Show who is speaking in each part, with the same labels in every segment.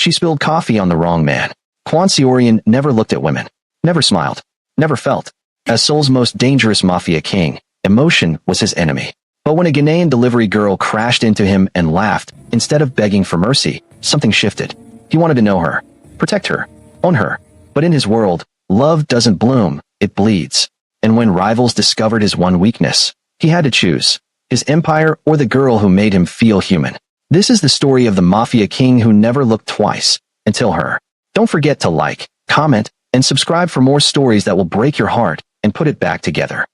Speaker 1: She spilled coffee on the wrong man. Kwanseorian never looked at women. Never smiled. Never felt. As Seoul's most dangerous mafia king, emotion was his enemy. But when a Ghanaian delivery girl crashed into him and laughed, instead of begging for mercy, something shifted. He wanted to know her, protect her, own her. But in his world, love doesn't bloom, it bleeds. And when rivals discovered his one weakness, he had to choose his empire or the girl who made him feel human. This is the story of the mafia king who never looked twice until her. Don't forget to like, comment, and subscribe for more stories that will break your heart and put it back together.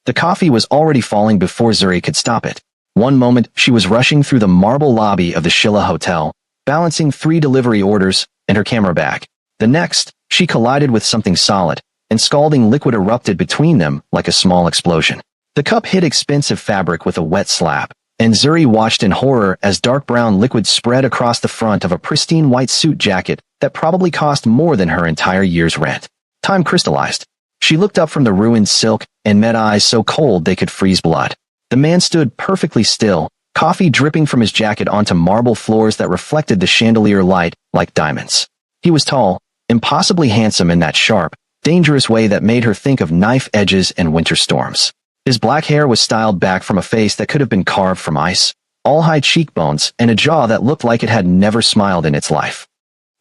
Speaker 1: The coffee was already falling before Zuri could stop it. One moment, she was rushing through the marble lobby of the Shilla Hotel, balancing 3 delivery orders and her camera bag. The next, she collided with something solid, and scalding liquid erupted between them like a small explosion. The cup hit expensive fabric with a wet slap, and Zuri watched in horror as dark brown liquid spread across the front of a pristine white suit jacket that probably cost more than her entire year's rent. Time crystallized. She looked up from the ruined silk and met eyes so cold they could freeze blood. The man stood perfectly still, coffee dripping from his jacket onto marble floors that reflected the chandelier light like diamonds. He was tall, impossibly handsome in that sharp, dangerous way that made her think of knife edges and winter storms. His black hair was styled back from a face that could have been carved from ice, all high cheekbones and a jaw that looked like it had never smiled in its life.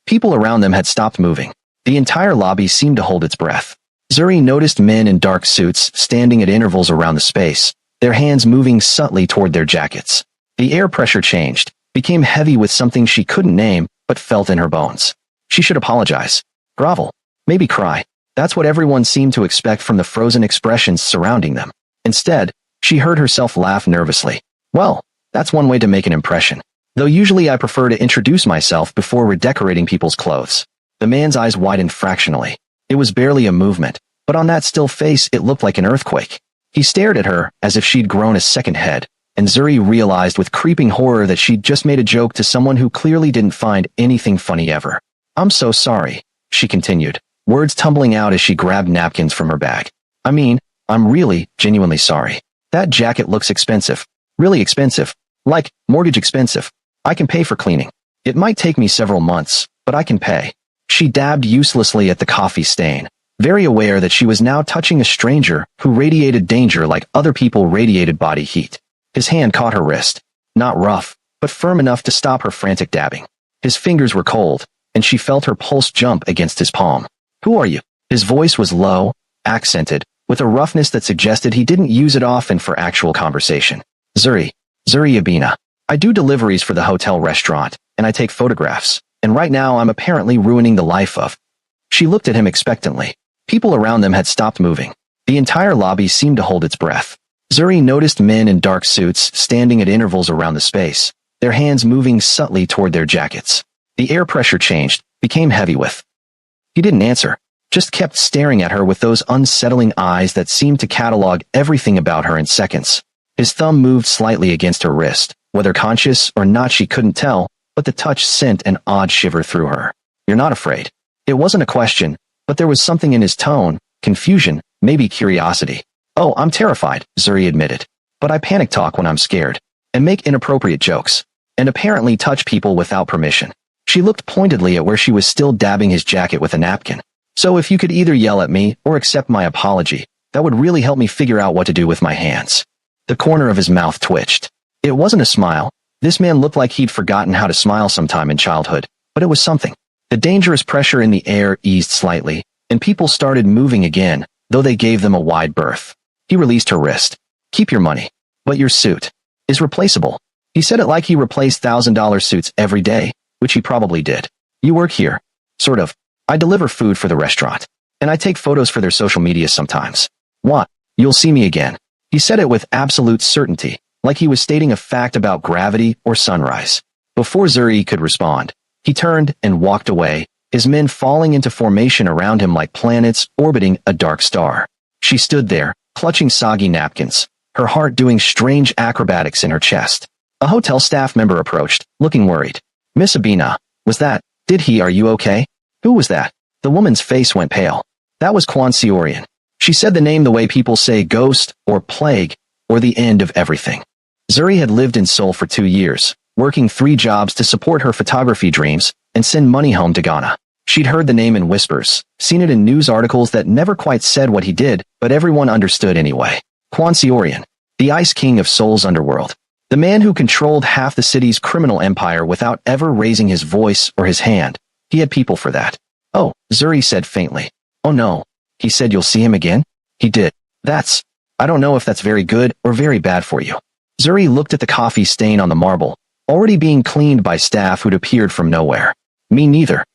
Speaker 1: People around them had stopped moving. The entire lobby seemed to hold its breath. Zuri noticed men in dark suits standing at intervals around the space, their hands moving subtly toward their jackets. The air pressure changed, became heavy with something she couldn't name, but felt in her bones. She should apologize, grovel, maybe cry. That's what everyone seemed to expect from the frozen expressions surrounding them. Instead, she heard herself laugh nervously. Well, that's one way to make an impression. Though usually I prefer to introduce myself before redecorating people's clothes. The man's eyes widened fractionally. It was barely a movement, but on that still face it looked like an earthquake. He stared at her as if she'd grown a second head, and Zuri realized with creeping horror that she'd just made a joke to someone who clearly didn't find anything funny ever. I'm so sorry, she continued, words tumbling out as she grabbed napkins from her bag. I mean, I'm really, genuinely sorry. That jacket looks expensive. Really expensive. Like, mortgage expensive. I can pay for cleaning. It might take me several months, but I can pay. She dabbed uselessly at the coffee stain, very aware that she was now touching a stranger who radiated danger like other people radiated body heat. His hand caught her wrist. Not rough, but firm enough to stop her frantic dabbing. His fingers were cold, and she felt her pulse jump against his palm. Who are you? His voice was low, accented, with a roughness that suggested he didn't use it often for actual conversation. Zuri Abina. I do deliveries for the hotel restaurant, and I take photographs. And right now I'm apparently ruining the life of. She looked at him expectantly. People around them had stopped moving. The entire lobby seemed to hold its breath. Zuri noticed men in dark suits standing at intervals around the space, their hands moving subtly toward their jackets. The air pressure changed, became heavy with. He didn't answer, just kept staring at her with those unsettling eyes that seemed to catalog everything about her in seconds. His thumb moved slightly against her wrist, whether conscious or not she couldn't tell, but the touch sent an odd shiver through her. You're not afraid. It wasn't a question, but there was something in his tone, confusion, maybe curiosity. Oh, I'm terrified, Zuri admitted. But I panic talk when I'm scared, and make inappropriate jokes, and apparently touch people without permission. She looked pointedly at where she was still dabbing his jacket with a napkin. So if you could either yell at me or accept my apology, that would really help me figure out what to do with my hands. The corner of his mouth twitched. It wasn't a smile. This man looked like he'd forgotten how to smile sometime in childhood, but it was something. The dangerous pressure in the air eased slightly, and people started moving again, though they gave them a wide berth. He released her wrist. Keep your money. But your suit is replaceable. He said it like he replaced $1,000 suits every day, which he probably did. You work here. Sort of. I deliver food for the restaurant. And I take photos for their social media sometimes. What? You'll see me again. He said it with absolute certainty, like he was stating a fact about gravity or sunrise. Before Zuri could respond, he turned and walked away, his men falling into formation around him like planets orbiting a dark star. She stood there, clutching soggy napkins, her heart doing strange acrobatics in her chest. A hotel staff member approached, looking worried. Miss Abina, was that? Are you okay? Who was that? The woman's face went pale. That was Kwanseorian. She said the name the way people say ghost, or plague, or the end of everything. Zuri had lived in Seoul for 2 years, working 3 jobs to support her photography dreams and send money home to Ghana. She'd heard the name in whispers, seen it in news articles that never quite said what he did, but everyone understood anyway. Quincy Orion, the Ice King of Seoul's underworld. The man who controlled half the city's criminal empire without ever raising his voice or his hand. He had people for that. Oh, Zuri said faintly. Oh no. He said you'll see him again? He did. I don't know if that's very good or very bad for you. Zuri looked at the coffee stain on the marble, already being cleaned by staff who'd appeared from nowhere. Me neither.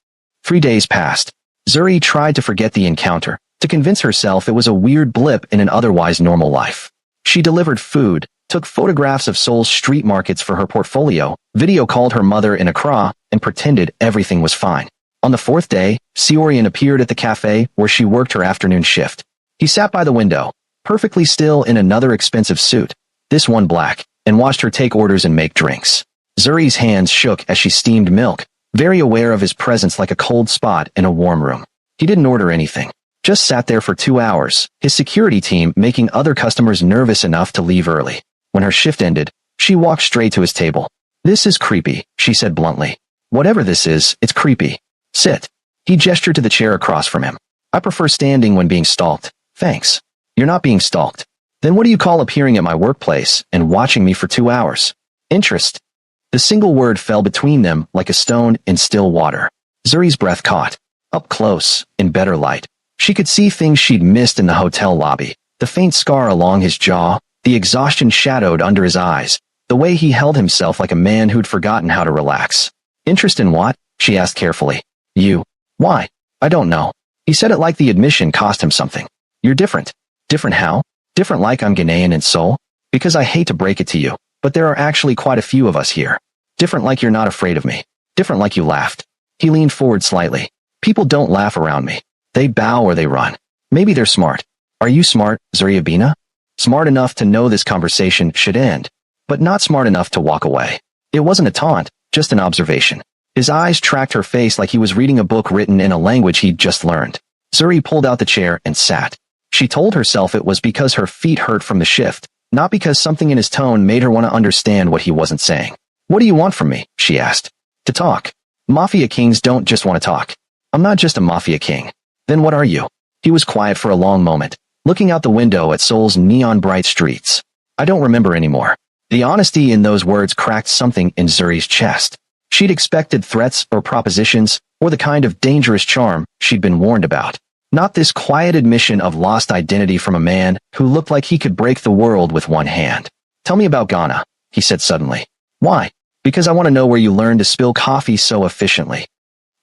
Speaker 1: 3 days passed. Zuri tried to forget the encounter, to convince herself it was a weird blip in an otherwise normal life. She delivered food, took photographs of Seoul's street markets for her portfolio, video called her mother in Accra, and pretended everything was fine. On the 4th day, Seorian appeared at the cafe where she worked her afternoon shift. He sat by the window, perfectly still in another expensive suit, this one black, and watched her take orders and make drinks. Zuri's hands shook as she steamed milk, very aware of his presence like a cold spot in a warm room. He didn't order anything, just sat there for 2 hours, his security team making other customers nervous enough to leave early. When her shift ended, she walked straight to his table. This is creepy, she said bluntly. Whatever this is, it's creepy. Sit. He gestured to the chair across from him. I prefer standing when being stalked. Thanks. You're not being stalked. Then what do you call appearing at my workplace and watching me for 2 hours? Interest. The single word fell between them like a stone in still water. Zuri's breath caught. Up close, in better light, she could see things she'd missed in the hotel lobby. The faint scar along his jaw, the exhaustion shadowed under his eyes, the way he held himself like a man who'd forgotten how to relax. Interest in what? She asked carefully. You. Why? I don't know. He said it like the admission cost him something. You're different. Different how? Different like I'm Ghanaian in Seoul? Because I hate to break it to you, but there are actually quite a few of us here. Different like you're not afraid of me. Different like you laughed. He leaned forward slightly. People don't laugh around me. They bow or they run. Maybe they're smart. Are you smart, Zuriabina? Smart enough to know this conversation should end, but not smart enough to walk away. It wasn't a taunt, just an observation. His eyes tracked her face like he was reading a book written in a language he'd just learned. Zuri pulled out the chair and sat. She told herself it was because her feet hurt from the shift, not because something in his tone made her want to understand what he wasn't saying. What do you want from me? She asked. To talk. Mafia kings don't just want to talk. I'm not just a mafia king. Then what are you? He was quiet for a long moment, looking out the window at Seoul's neon-bright streets. I don't remember anymore. The honesty in those words cracked something in Zuri's chest. She'd expected threats or propositions, or the kind of dangerous charm she'd been warned about. Not this quiet admission of lost identity from a man who looked like he could break the world with one hand. Tell me about Ghana, he said suddenly. Why? Because I want to know where you learned to spill coffee so efficiently.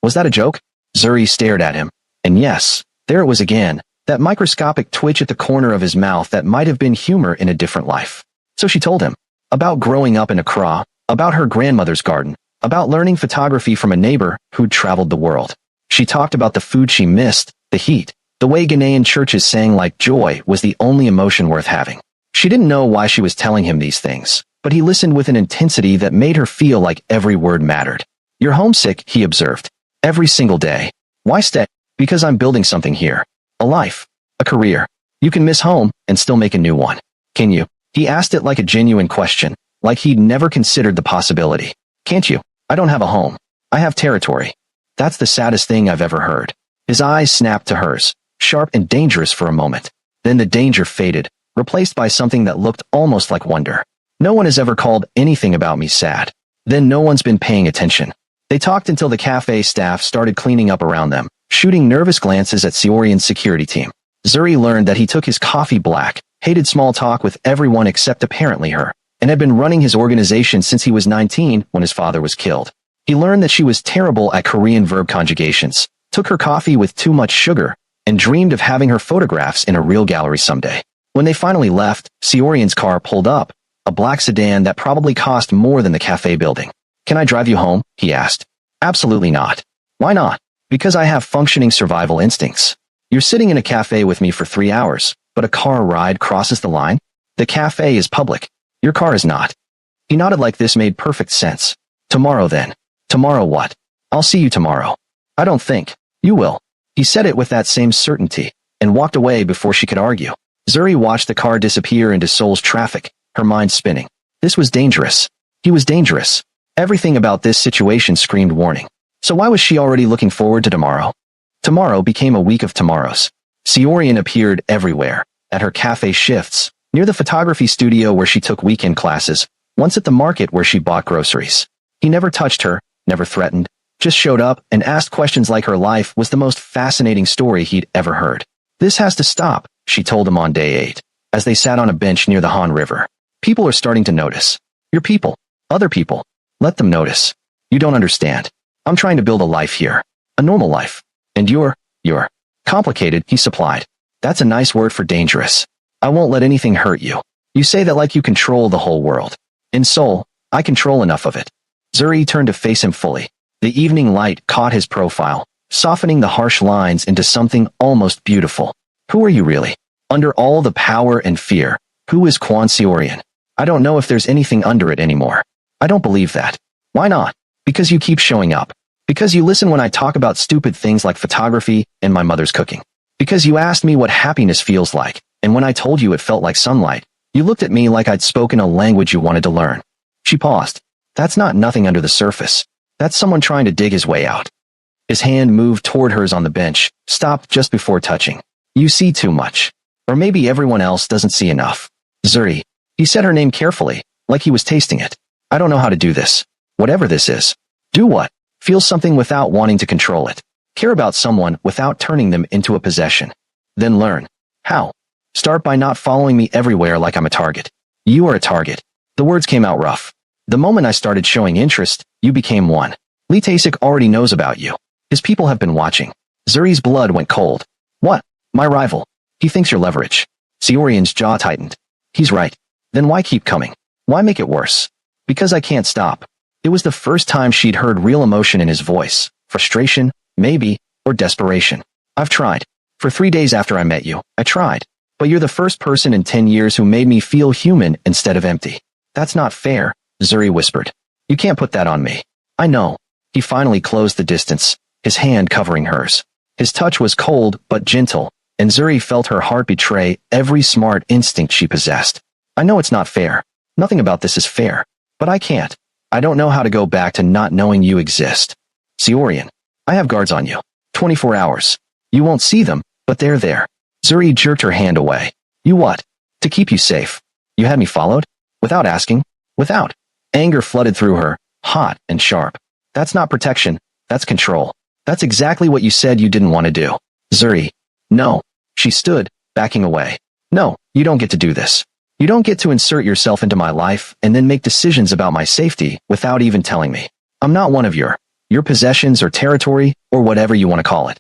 Speaker 1: Was that a joke? Zuri stared at him. And yes, there it was again, that microscopic twitch at the corner of his mouth that might have been humor in a different life. So she told him. About growing up in Accra, about her grandmother's garden, about learning photography from a neighbor who'd traveled the world. She talked about the food she missed, the heat, the way Ghanaian churches sang like joy was the only emotion worth having. She didn't know why she was telling him these things, but he listened with an intensity that made her feel like every word mattered. You're homesick, he observed. Every single day. Why stay? Because I'm building something here. A life. A career. You can miss home and still make a new one. Can you? He asked it like a genuine question, like he'd never considered the possibility. Can't you? I don't have a home. I have territory. That's the saddest thing I've ever heard. His eyes snapped to hers, sharp and dangerous for a moment. Then the danger faded, replaced by something that looked almost like wonder. No one has ever called anything about me sad. Then no one's been paying attention. They talked until the cafe staff started cleaning up around them, shooting nervous glances at Seorian's security team. Zuri learned that he took his coffee black, hated small talk with everyone except apparently her, and had been running his organization since he was 19 when his father was killed. He learned that she was terrible at Korean verb conjugations, took her coffee with too much sugar, and dreamed of having her photographs in a real gallery someday. When they finally left, Seorian's car pulled up, a black sedan that probably cost more than the cafe building. Can I drive you home? He asked. Absolutely not. Why not? Because I have functioning survival instincts. You're sitting in a cafe with me for 3 hours, but a car ride crosses the line? The cafe is public. Your car is not. He nodded like this made perfect sense. Tomorrow then. Tomorrow what? I'll see you tomorrow. I don't think. You will. He said it with that same certainty, and walked away before she could argue. Zuri watched the car disappear into Seoul's traffic, her mind spinning. This was dangerous. He was dangerous. Everything about this situation screamed warning. So why was she already looking forward to tomorrow? Tomorrow became a week of tomorrows. Seorian appeared everywhere, at her cafe shifts, near the photography studio where she took weekend classes, once at the market where she bought groceries. He never touched her, never threatened, just showed up and asked questions like her life was the most fascinating story he'd ever heard. This has to stop, she told him on day 8, as they sat on a bench near the Han River. People are starting to notice. Your people. Other people. Let them notice. You don't understand. I'm trying to build a life here. A normal life. And you're complicated, he supplied. That's a nice word for dangerous. I won't let anything hurt you. You say that like you control the whole world. In Seoul, I control enough of it. Zuri turned to face him fully. The evening light caught his profile, softening the harsh lines into something almost beautiful. Who are you really? Under all the power and fear, who is Kwon Seorian? I don't know if there's anything under it anymore. I don't believe that. Why not? Because you keep showing up. Because you listen when I talk about stupid things like photography and my mother's cooking. Because you asked me what happiness feels like, and when I told you it felt like sunlight, you looked at me like I'd spoken a language you wanted to learn. She paused. That's not nothing under the surface. That's someone trying to dig his way out. His hand moved toward hers on the bench, stopped just before touching. You see too much. Or maybe everyone else doesn't see enough. Zuri. He said her name carefully, like he was tasting it. I don't know how to do this. Whatever this is. Do what? Feel something without wanting to control it. Care about someone without turning them into a possession. Then learn. How? Start by not following me everywhere like I'm a target. You are a target. The words came out rough. The moment I started showing interest, you became one. Lee Tae-sik already knows about you. His people have been watching. Zuri's blood went cold. What? My rival. He thinks you're leverage. Seorian's jaw tightened. He's right. Then why keep coming? Why make it worse? Because I can't stop. It was the first time she'd heard real emotion in his voice. Frustration, maybe, or desperation. I've tried. For 3 days after I met you, I tried. But you're the first person in 10 years who made me feel human instead of empty. That's not fair, Zuri whispered. You can't put that on me. I know. He finally closed the distance, his hand covering hers. His touch was cold but gentle, and Zuri felt her heart betray every smart instinct she possessed. I know it's not fair. Nothing about this is fair. But I can't. I don't know how to go back to not knowing you exist. Seorian, I have guards on you. 24 hours. You won't see them, but they're there. Zuri jerked her hand away. You what? To keep you safe. You had me followed? Without asking? Without. Anger flooded through her, hot and sharp. That's not protection. That's control. That's exactly what you said you didn't want to do. Zuri. No. She stood, backing away. No, you don't get to do this. You don't get to insert yourself into my life and then make decisions about my safety without even telling me. I'm not one of your possessions or territory or whatever you want to call it.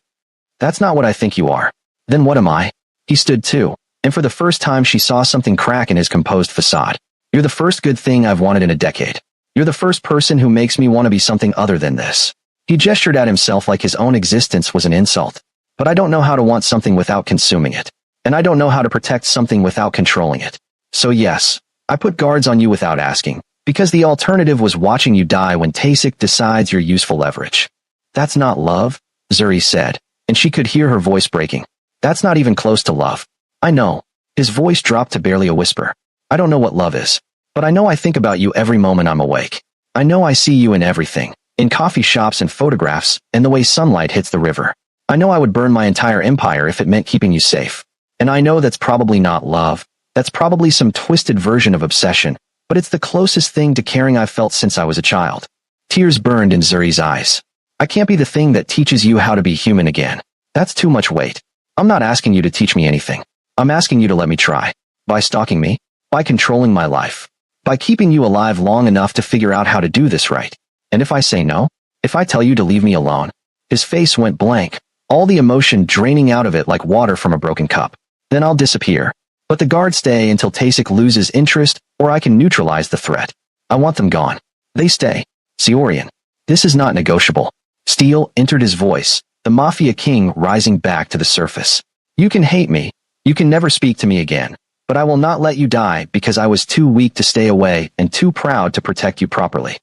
Speaker 1: That's not what I think you are. Then what am I? He stood too, and for the first time she saw something crack in his composed facade. You're the first good thing I've wanted in a decade. You're the first person who makes me want to be something other than this. He gestured at himself like his own existence was an insult. But I don't know how to want something without consuming it. And I don't know how to protect something without controlling it. So yes, I put guards on you without asking, because the alternative was watching you die when Tae-sik decides you're useful leverage. That's not love, Zuri said, and she could hear her voice breaking. That's not even close to love. I know. His voice dropped to barely a whisper. I don't know what love is, but I know I think about you every moment I'm awake. I know I see you in everything, in coffee shops and photographs, and the way sunlight hits the river. I know I would burn my entire empire if it meant keeping you safe. And I know that's probably not love. That's probably some twisted version of obsession, but it's the closest thing to caring I've felt since I was a child. Tears burned in Zuri's eyes. I can't be the thing that teaches you how to be human again. That's too much weight. I'm not asking you to teach me anything. I'm asking you to let me try. By stalking me, by controlling my life, by keeping you alive long enough to figure out how to do this right. And if I say no, if I tell you to leave me alone, his face went blank, all the emotion draining out of it like water from a broken cup. Then I'll disappear. But the guards stay until Tae-sik loses interest, or I can neutralize the threat. I want them gone. They stay. Seorian. This is not negotiable. Steel entered his voice, the Mafia King rising back to the surface. You can hate me. You can never speak to me again. But I will not let you die because I was too weak to stay away and too proud to protect you properly.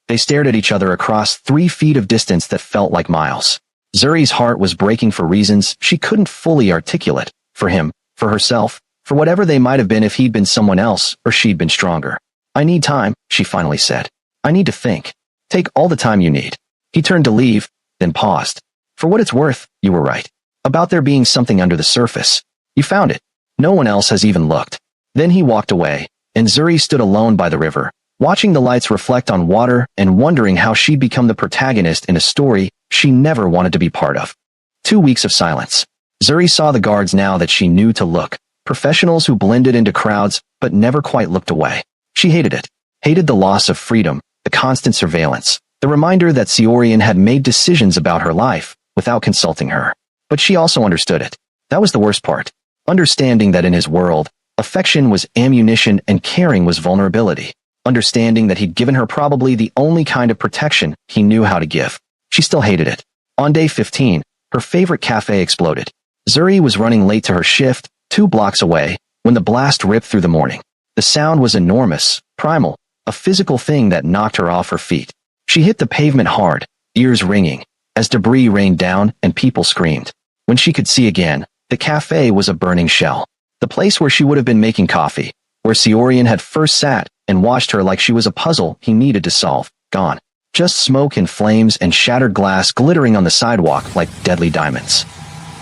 Speaker 1: They stared at each other across 3 feet of distance that felt like miles. Zuri's heart was breaking for reasons she couldn't fully articulate. For him, for herself, for whatever they might have been if he'd been someone else or she'd been stronger. I need time, she finally said. I need to think. Take all the time you need. He turned to leave, then paused. For what it's worth, you were right. About there being something under the surface. You found it. No one else has even looked. Then he walked away, and Zuri stood alone by the river, watching the lights reflect on water and wondering how she'd become the protagonist in a story she never wanted to be part of. 2 weeks of silence. Zuri saw the guards now that she knew to look, professionals who blended into crowds but never quite looked away. She hated it. Hated the loss of freedom, the constant surveillance, the reminder that Seorian had made decisions about her life without consulting her. But she also understood it. That was the worst part. Understanding that in his world, affection was ammunition and caring was vulnerability. Understanding that he'd given her probably the only kind of protection he knew how to give. She still hated it. On day 15, her favorite cafe exploded. Zuri was running late to her shift, 2 blocks away, when the blast ripped through the morning. The sound was enormous, primal, a physical thing that knocked her off her feet. She hit the pavement hard, ears ringing, as debris rained down and people screamed. When she could see again, the cafe was a burning shell. The place where she would have been making coffee, where Seorian had first sat and watched her like she was a puzzle he needed to solve, gone. Just smoke and flames and shattered glass glittering on the sidewalk like deadly diamonds.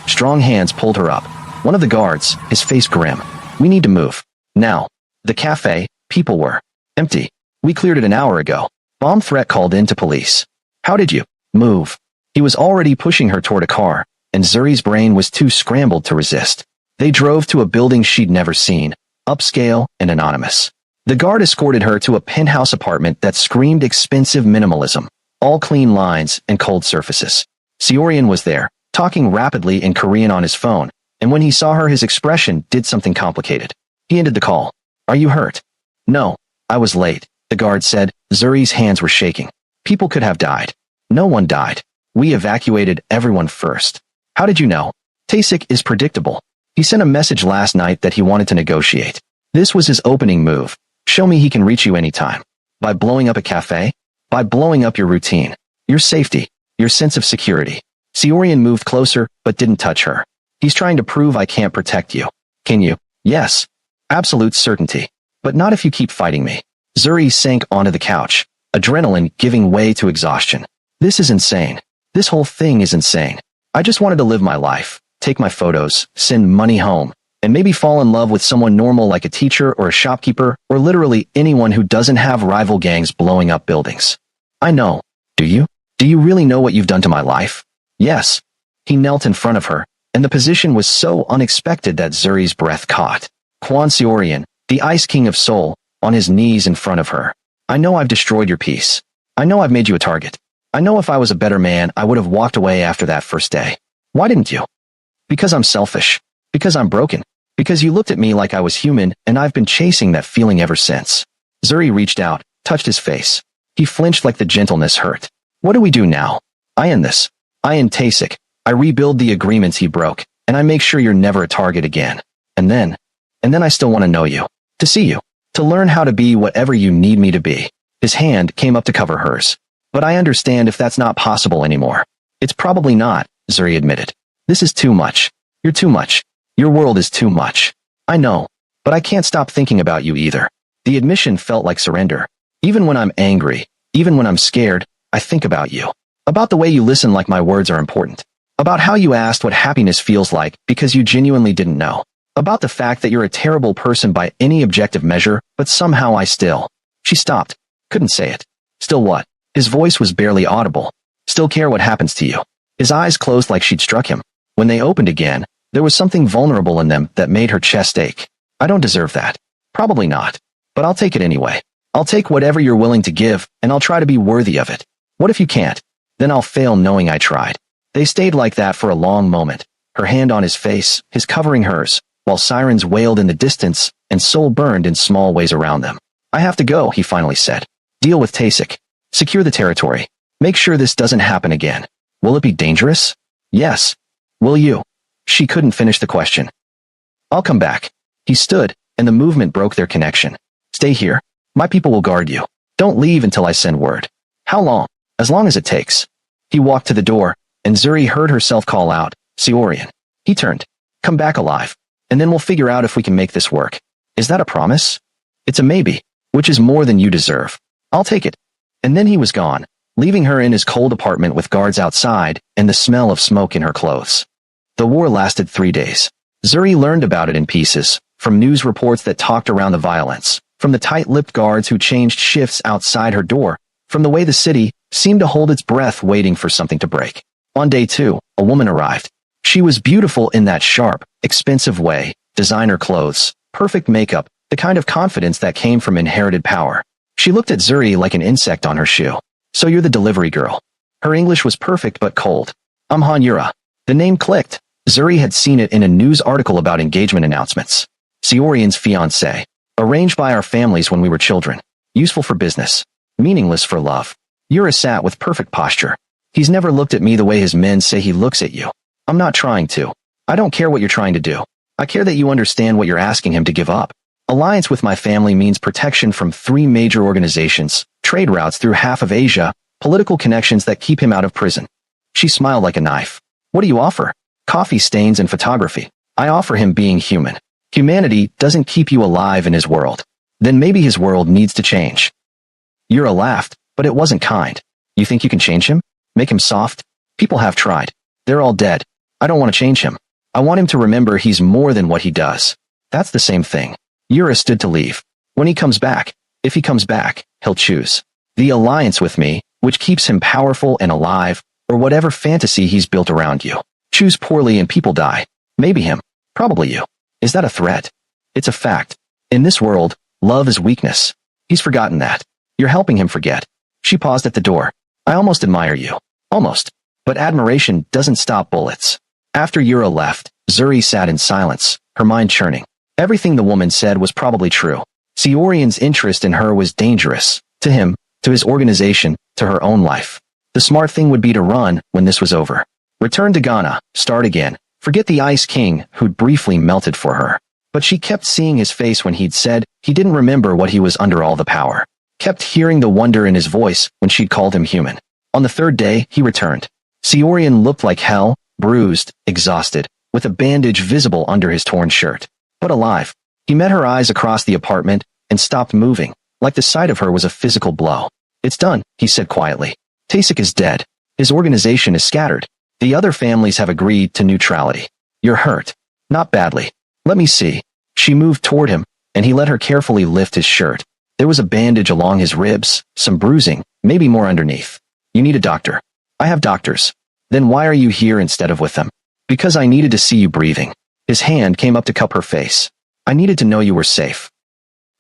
Speaker 1: Strong hands pulled her up. One of the guards, his face grim. We need to move. Now. The cafe, people were empty. We cleared it an hour ago. Bomb threat called in to police. How did you move? He was already pushing her toward a car, and Zuri's brain was too scrambled to resist. They drove to a building she'd never seen, upscale and anonymous. The guard escorted her to a penthouse apartment that screamed expensive minimalism, all clean lines and cold surfaces. Seorian was there, talking rapidly in Korean on his phone, and when he saw her his expression did something complicated. He ended the call. Are you hurt? No, I was late, the guard said. Zuri's hands were shaking. People could have died. No one died. We evacuated everyone first. How did you know? Tasik is predictable. He sent a message last night that he wanted to negotiate. This was his opening move. Show me he can reach you anytime. By blowing up a cafe? By blowing up your routine. Your safety. Your sense of security. Seorian moved closer, but didn't touch her. He's trying to prove I can't protect you. Can you? Yes. Absolute certainty. But not if you keep fighting me. Zuri sank onto the couch, adrenaline giving way to exhaustion. This is insane. This whole thing is insane. I just wanted to live my life, take my photos, send money home, and maybe fall in love with someone normal like a teacher or a shopkeeper or literally anyone who doesn't have rival gangs blowing up buildings. I know. Do you? Do you really know what you've done to my life? Yes. He knelt in front of her, and the position was so unexpected that Zuri's breath caught. Quan Seorian, the Ice King of Seoul, on his knees in front of her. I know I've destroyed your peace. I know I've made you a target. I know if I was a better man, I would have walked away after that first day. Why didn't you? Because I'm selfish. Because I'm broken. Because you looked at me like I was human, and I've been chasing that feeling ever since. Zuri reached out, touched his face. He flinched like the gentleness hurt. What do we do now? I end this. I end Tasik. I rebuild the agreements he broke, and I make sure you're never a target again. And then I still want to know you. To see you. To learn how to be whatever you need me to be. His hand came up to cover hers. But I understand if that's not possible anymore. It's probably not, Zuri admitted. This is too much. You're too much. Your world is too much. I know. But I can't stop thinking about you either. The admission felt like surrender. Even when I'm angry, even when I'm scared, I think about you. About the way you listen like my words are important. About how you asked what happiness feels like because you genuinely didn't know. About the fact that you're a terrible person by any objective measure, but somehow I still. She stopped. Couldn't say it. Still what? His voice was barely audible. Still care what happens to you. His eyes closed like she'd struck him. When they opened again, there was something vulnerable in them that made her chest ache. I don't deserve that. Probably not. But I'll take it anyway. I'll take whatever you're willing to give, and I'll try to be worthy of it. What if you can't? Then I'll fail knowing I tried. They stayed like that for a long moment, her hand on his face, his covering hers, while sirens wailed in the distance and Seoul burned in small ways around them. I have to go, he finally said. Deal with Tasik. Secure the territory. Make sure this doesn't happen again. Will it be dangerous? Yes. Will you? She couldn't finish the question. I'll come back. He stood, and the movement broke their connection. Stay here. My people will guard you. Don't leave until I send word. How long? As long as it takes. He walked to the door, and Zuri heard herself call out, Seorian. He turned. Come back alive. And then we'll figure out if we can make this work. Is that a promise? It's a maybe, which is more than you deserve. I'll take it. And then he was gone, leaving her in his cold apartment with guards outside and the smell of smoke in her clothes. The war lasted 3 days. Zuri learned about it in pieces, from news reports that talked around the violence, from the tight-lipped guards who changed shifts outside her door, from the way the city seemed to hold its breath waiting for something to break. On day 2, a woman arrived. She was beautiful in that sharp, expensive way, designer clothes, perfect makeup, the kind of confidence that came from inherited power. She looked at Zuri like an insect on her shoe. So you're the delivery girl. Her English was perfect but cold. I'm Hanyura. The name clicked. Zuri had seen it in a news article about engagement announcements. Seorian's fiancé. Arranged by our families when we were children. Useful for business. Meaningless for love. Yura sat with perfect posture. He's never looked at me the way his men say he looks at you. I'm not trying to. I don't care what you're trying to do. I care that you understand what you're asking him to give up. Alliance with my family means protection from 3 major organizations, trade routes through half of Asia, political connections that keep him out of prison. She smiled like a knife. What do you offer? Coffee stains and photography. I offer him being human. Humanity doesn't keep you alive in his world. Then maybe his world needs to change. Yura laughed, but it wasn't kind. You think you can change him? Make him soft? People have tried. They're all dead. I don't want to change him. I want him to remember he's more than what he does. That's the same thing. Yura stood to leave. When he comes back, if he comes back, he'll choose the alliance with me, which keeps him powerful and alive, or whatever fantasy he's built around you. Choose poorly and people die. Maybe him. Probably you. Is that a threat? It's a fact. In this world, love is weakness. He's forgotten that. You're helping him forget. She paused at the door. I almost admire you. Almost. But admiration doesn't stop bullets. After Yura left, Zuri sat in silence, her mind churning. Everything the woman said was probably true. Seorian's interest in her was dangerous. To him, to his organization, to her own life. The smart thing would be to run when this was over. Return to Ghana, start again. Forget the Ice King who'd briefly melted for her. But she kept seeing his face when he'd said he didn't remember what he was under all the power. Kept hearing the wonder in his voice when she'd called him human. On the 3rd day, he returned. Seorian looked like hell, bruised, exhausted, with a bandage visible under his torn shirt. But alive. He met her eyes across the apartment and stopped moving, like the sight of her was a physical blow. It's done, he said quietly. Tasik is dead. His organization is scattered. The other families have agreed to neutrality. You're hurt. Not badly. Let me see. She moved toward him, and he let her carefully lift his shirt. There was a bandage along his ribs, some bruising, maybe more underneath. You need a doctor. I have doctors. Then why are you here instead of with them? Because I needed to see you breathing. His hand came up to cup her face. I needed to know you were safe.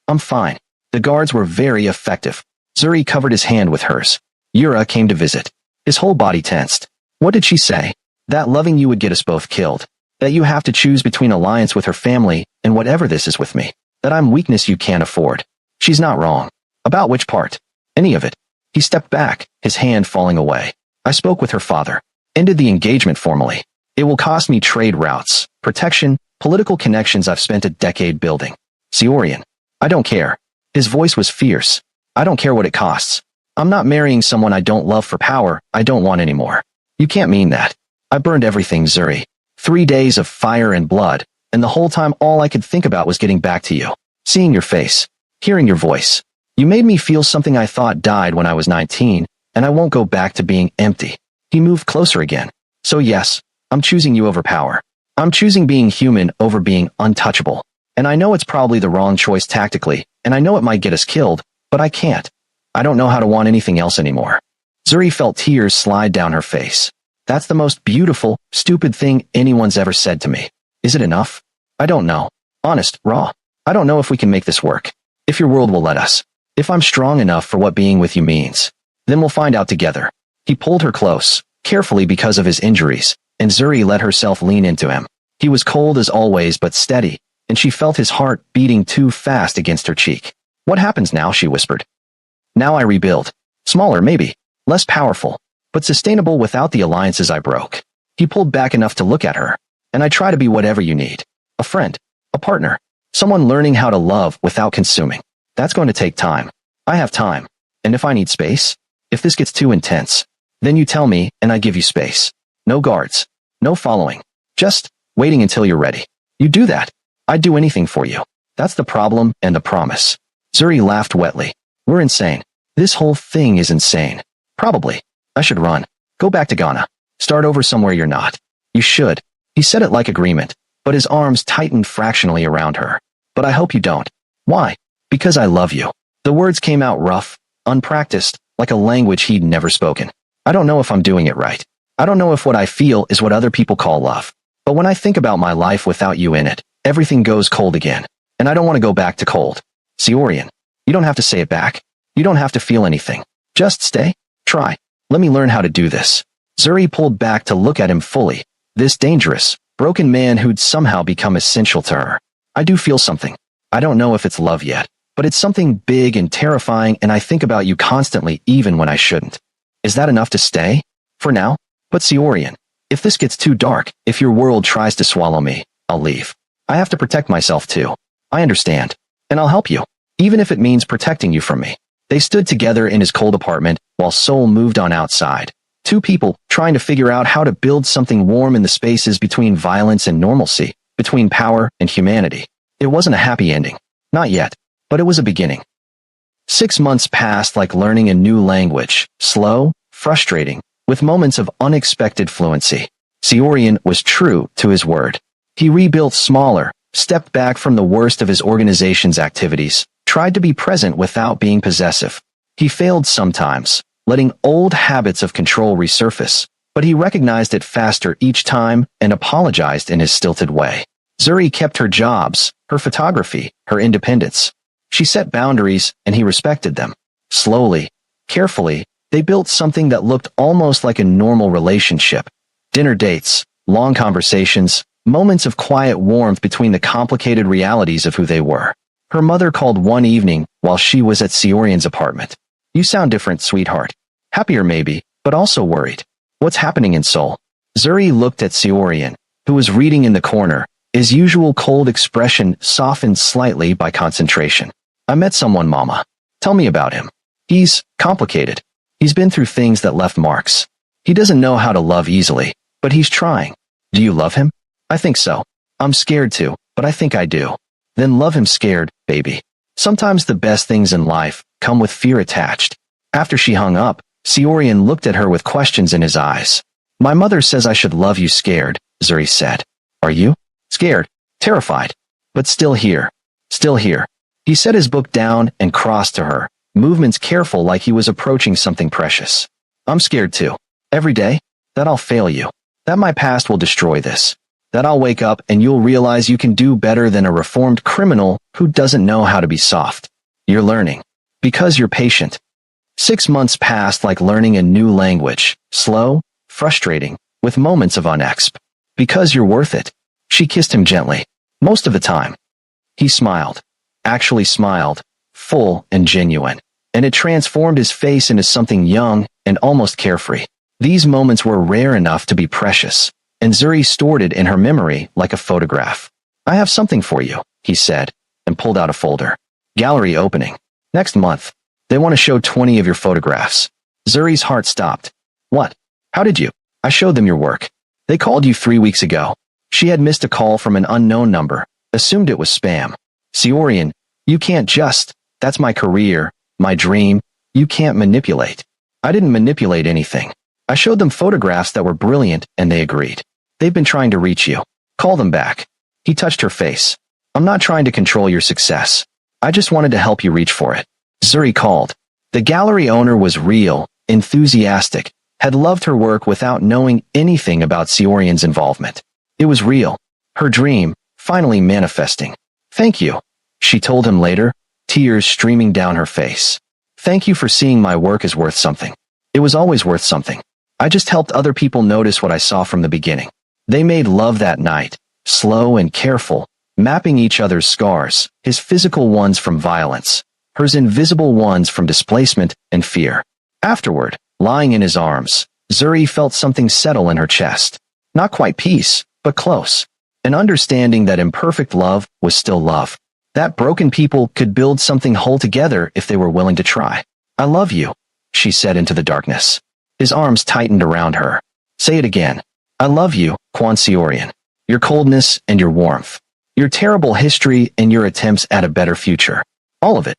Speaker 1: I'm fine. The guards were very effective. Zuri covered his hand with hers. Yura came to visit. His whole body tensed. What did she say? That loving you would get us both killed. That you have to choose between alliance with her family and whatever this is with me. That I'm weakness you can't afford. She's not wrong. About which part? Any of it. He stepped back, his hand falling away. I spoke with her father. Ended the engagement formally. It will cost me trade routes, protection, political connections I've spent a decade building. Seorian. I don't care. His voice was fierce. I don't care what it costs. I'm not marrying someone I don't love for power I don't want anymore. You can't mean that. I burned everything, Zuri. 3 days of fire and blood, and the whole time all I could think about was getting back to you. Seeing your face. Hearing your voice. You made me feel something I thought died when I was 19, and I won't go back to being empty. He moved closer again. So yes, I'm choosing you over power. I'm choosing being human over being untouchable. And I know it's probably the wrong choice tactically, and I know it might get us killed, but I can't. I don't know how to want anything else anymore. Zuri felt tears slide down her face. That's the most beautiful, stupid thing anyone's ever said to me. Is it enough? I don't know. Honest, raw. I don't know if we can make this work. If your world will let us. If I'm strong enough for what being with you means. Then we'll find out together. He pulled her close, carefully because of his injuries, and Zuri let herself lean into him. He was cold as always but steady, and she felt his heart beating too fast against her cheek. What happens now, she whispered. Now I rebuild. Smaller, maybe. Less powerful. But sustainable without the alliances I broke. He pulled back enough to look at her. And I try to be whatever you need. A friend. A partner. Someone learning how to love without consuming. That's going to take time. I have time. And if I need space? If this gets too intense, then you tell me and I give you space. No guards. No following. Just waiting until you're ready. You do that. I'd do anything for you. That's the problem and the promise. Zuri laughed wetly. We're insane. This whole thing is insane. Probably. I should run. Go back to Ghana. Start over somewhere you're not. You should. He said it like agreement, but his arms tightened fractionally around her. But I hope you don't. Why? Because I love you. The words came out rough, unpracticed, like a language he'd never spoken. I don't know if I'm doing it right. I don't know if what I feel is what other people call love. But when I think about my life without you in it, everything goes cold again. And I don't want to go back to cold. Siorian, you don't have to say it back. You don't have to feel anything. Just stay. Try. Let me learn how to do this. Zuri pulled back to look at him fully. This dangerous, broken man who'd somehow become essential to her. I do feel something. I don't know if it's love yet, but it's something big and terrifying, and I think about you constantly even when I shouldn't. Is that enough to stay? For now? But Siorian, if this gets too dark, if your world tries to swallow me, I'll leave. I have to protect myself too. I understand. And I'll help you, even if it means protecting you from me. They stood together in his cold apartment while Sol moved on outside. Two people trying to figure out how to build something warm in the spaces between violence and normalcy, between power and humanity. It wasn't a happy ending. Not yet. But it was a beginning. 6 months passed like learning a new language, slow, frustrating, with moments of unexpected fluency. Siorian was true to his word. He rebuilt smaller, stepped back from the worst of his organization's activities, tried to be present without being possessive. He failed sometimes, letting old habits of control resurface, but he recognized it faster each time and apologized in his stilted way. Zuri kept her jobs, her photography, her independence. She set boundaries, and he respected them. Slowly, carefully, they built something that looked almost like a normal relationship. Dinner dates, long conversations, moments of quiet warmth between the complicated realities of who they were. Her mother called one evening while she was at Siorian's apartment. You sound different, sweetheart. Happier maybe, but also worried. What's happening in Seoul? Zuri looked at Siorian, who was reading in the corner, his usual cold expression softened slightly by concentration. I met someone, Mama. Tell me about him. He's complicated. He's been through things that left marks. He doesn't know how to love easily, but he's trying. Do you love him? I think so. I'm scared too, but I think I do. Then love him scared, baby. Sometimes the best things in life come with fear attached. After she hung up, Siorian looked at her with questions in his eyes. My mother says I should love you scared, Zuri said. Are you? Scared, terrified, but still here. Still here. He set his book down and crossed to her, movements careful like he was approaching something precious. I'm scared too. Every day, that I'll fail you. That my past will destroy this. That I'll wake up and you'll realize you can do better than a reformed criminal who doesn't know how to be soft. You're learning. Because you're patient. 6 months passed like learning a new language, slow, frustrating, with moments of unexp. Because you're worth it. She kissed him gently. Most of the time. He smiled. Actually smiled. Full and genuine. And it transformed his face into something young and almost carefree. These moments were rare enough to be precious, and Zuri stored it in her memory like a photograph. I have something for you, he said, and pulled out a folder. Gallery opening. Next month. They want to show 20 of your photographs. Zuri's heart stopped. What? How did you? I showed them your work. They called you 3 weeks ago. She had missed a call from an unknown number, assumed it was spam. Siorian, you can't just. That's my career, my dream. You can't manipulate. I didn't manipulate anything. I showed them photographs that were brilliant, and they agreed. They've been trying to reach you. Call them back. He touched her face. I'm not trying to control your success. I just wanted to help you reach for it. Zuri called. The gallery owner was real, enthusiastic, had loved her work without knowing anything about Siorian's involvement. It was real. Her dream, finally manifesting. Thank you, she told him later, tears streaming down her face. Thank you for seeing my work as worth something. It was always worth something. I just helped other people notice what I saw from the beginning. They made love that night, slow and careful, mapping each other's scars, his physical ones from violence, hers invisible ones from displacement and fear. Afterward, lying in his arms, Zuri felt something settle in her chest. Not quite peace, but close. An understanding that imperfect love was still love. That broken people could build something whole together if they were willing to try. I love you, she said into the darkness. His arms tightened around her. Say it again. I love you, Kwan Siorian. Your coldness and your warmth. Your terrible history and your attempts at a better future. All of it.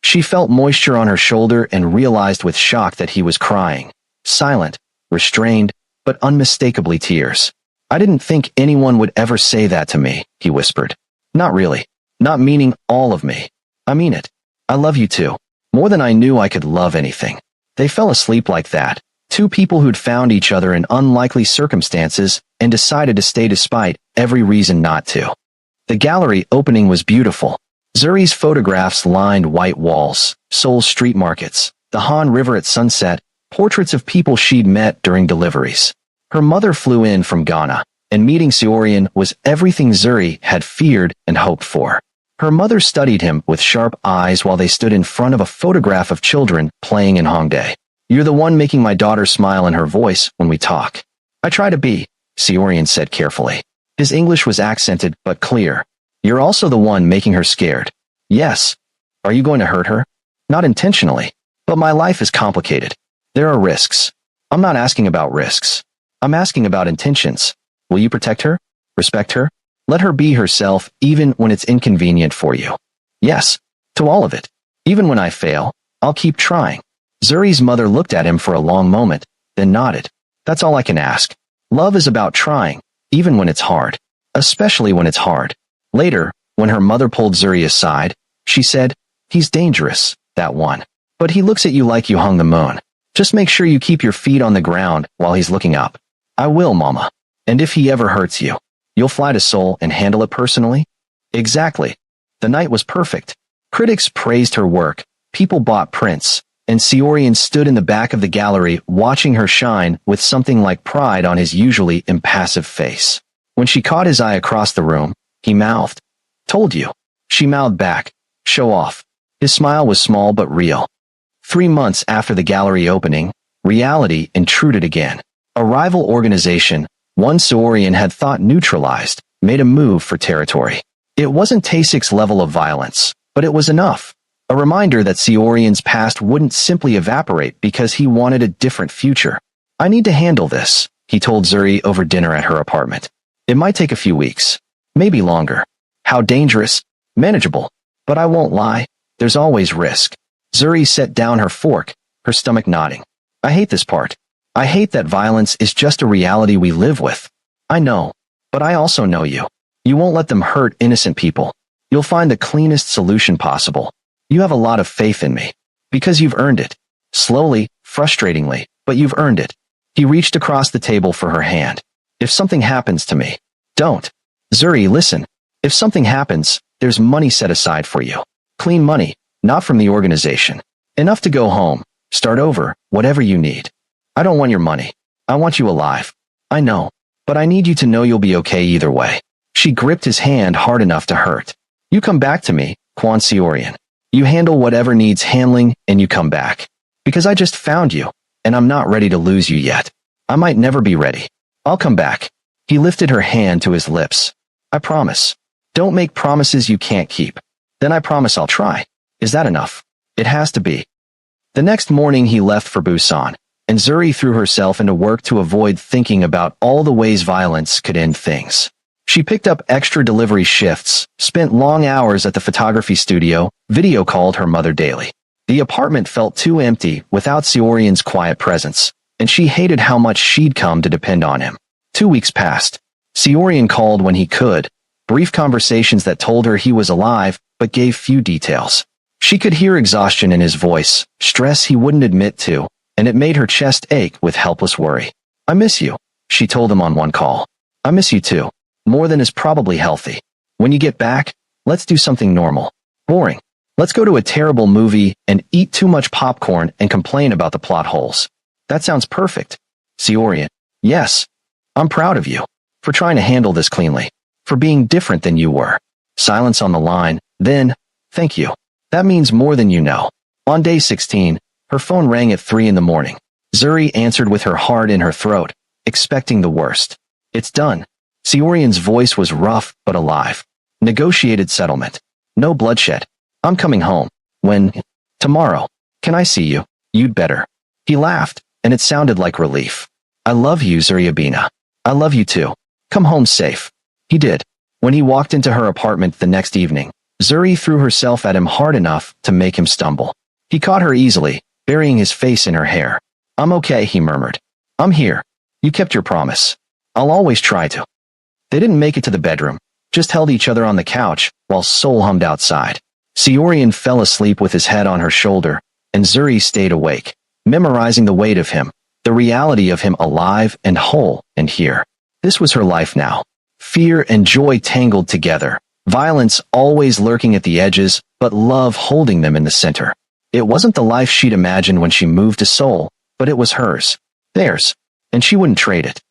Speaker 1: She felt moisture on her shoulder and realized with shock that he was crying. Silent, restrained, but unmistakably tears. I didn't think anyone would ever say that to me, he whispered. Not really. Not meaning all of me. I mean it. I love you too. More than I knew I could love anything. They fell asleep like that. Two people who'd found each other in unlikely circumstances and decided to stay despite every reason not to. The gallery opening was beautiful. Zuri's photographs lined white walls, Seoul's street markets, the Han River at sunset, portraits of people she'd met during deliveries. Her mother flew in from Ghana, and meeting Seorian was everything Zuri had feared and hoped for. Her mother studied him with sharp eyes while they stood in front of a photograph of children playing in Hongdae. You're the one making my daughter smile in her voice when we talk. I try to be, Seorian said carefully. His English was accented but clear. You're also the one making her scared. Yes. Are you going to hurt her? Not intentionally. But my life is complicated. There are risks. I'm not asking about risks. I'm asking about intentions. Will you protect her? Respect her? Let her be herself even when it's inconvenient for you. Yes. To all of it. Even when I fail, I'll keep trying. Zuri's mother looked at him for a long moment, then nodded. That's all I can ask. Love is about trying, even when it's hard. Especially when it's hard. Later, when her mother pulled Zuri aside, she said, He's dangerous, that one. But he looks at you like you hung the moon. Just make sure you keep your feet on the ground while he's looking up. I will, Mama. And if he ever hurts you, you'll fly to Seoul and handle it personally? Exactly. The night was perfect. Critics praised her work, people bought prints, and Seorian stood in the back of the gallery watching her shine with something like pride on his usually impassive face. When she caught his eye across the room, he mouthed, Told you. She mouthed back, Show off. His smile was small but real. 3 months after the gallery opening, reality intruded again. A rival organization, one Seorian had thought neutralized, made a move for territory. It wasn't Taesik's level of violence, but it was enough. A reminder that Seorian's past wouldn't simply evaporate because he wanted a different future. I need to handle this, he told Zuri over dinner at her apartment. It might take a few weeks. Maybe longer. How dangerous? Manageable. But I won't lie. There's always risk. Zuri set down her fork, her stomach nodding. I hate this part. I hate that violence is just a reality we live with. I know. But I also know you. You won't let them hurt innocent people. You'll find the cleanest solution possible. You have a lot of faith in me. Because you've earned it. Slowly, frustratingly, but you've earned it. He reached across the table for her hand. If something happens to me, don't. Zuri, listen. If something happens, there's money set aside for you. Clean money, not from the organization. Enough to go home, start over, whatever you need. I don't want your money. I want you alive. I know. But I need you to know you'll be okay either way. She gripped his hand hard enough to hurt. You come back to me, Kwon Seorian. You handle whatever needs handling and you come back. Because I just found you, and I'm not ready to lose you yet. I might never be ready. I'll come back. He lifted her hand to his lips. I promise. Don't make promises you can't keep. Then I promise I'll try. Is that enough? It has to be. The next morning he left for Busan, and Zuri threw herself into work to avoid thinking about all the ways violence could end things. She picked up extra delivery shifts, spent long hours at the photography studio, video called her mother daily. The apartment felt too empty without Seorian's quiet presence, and she hated how much she'd come to depend on him. 2 weeks passed. Seorian called when he could, brief conversations that told her he was alive, but gave few details. She could hear exhaustion in his voice, stress he wouldn't admit to, and it made her chest ache with helpless worry. I miss you, she told him on one call. I miss you too. More than is probably healthy. When you get back, let's do something normal. Boring. Let's go to a terrible movie and eat too much popcorn and complain about the plot holes. That sounds perfect. Seorian. Yes. I'm proud of you. For trying to handle this cleanly. For being different than you were. Silence on the line. Then, thank you. That means more than you know. On day 16, her phone rang at 3 in the morning. Zuri answered with her heart in her throat, expecting the worst. It's done. Seorian's voice was rough but alive. Negotiated settlement. No bloodshed. I'm coming home. When? Tomorrow. Can I see you? You'd better. He laughed, and it sounded like relief. I love you, Zuriabina. I love you too. Come home safe. He did. When he walked into her apartment the next evening, Zuri threw herself at him hard enough to make him stumble. He caught her easily, burying his face in her hair. "I'm okay," he murmured. "I'm here. You kept your promise. I'll always try to." They didn't make it to the bedroom, just held each other on the couch while Sol hummed outside. Seorian fell asleep with his head on her shoulder, and Zuri stayed awake, memorizing the weight of him, the reality of him alive and whole and here. This was her life now. Fear and joy tangled together, violence always lurking at the edges, but love holding them in the center. It wasn't the life she'd imagined when she moved to Seoul, but it was hers, theirs, and she wouldn't trade it.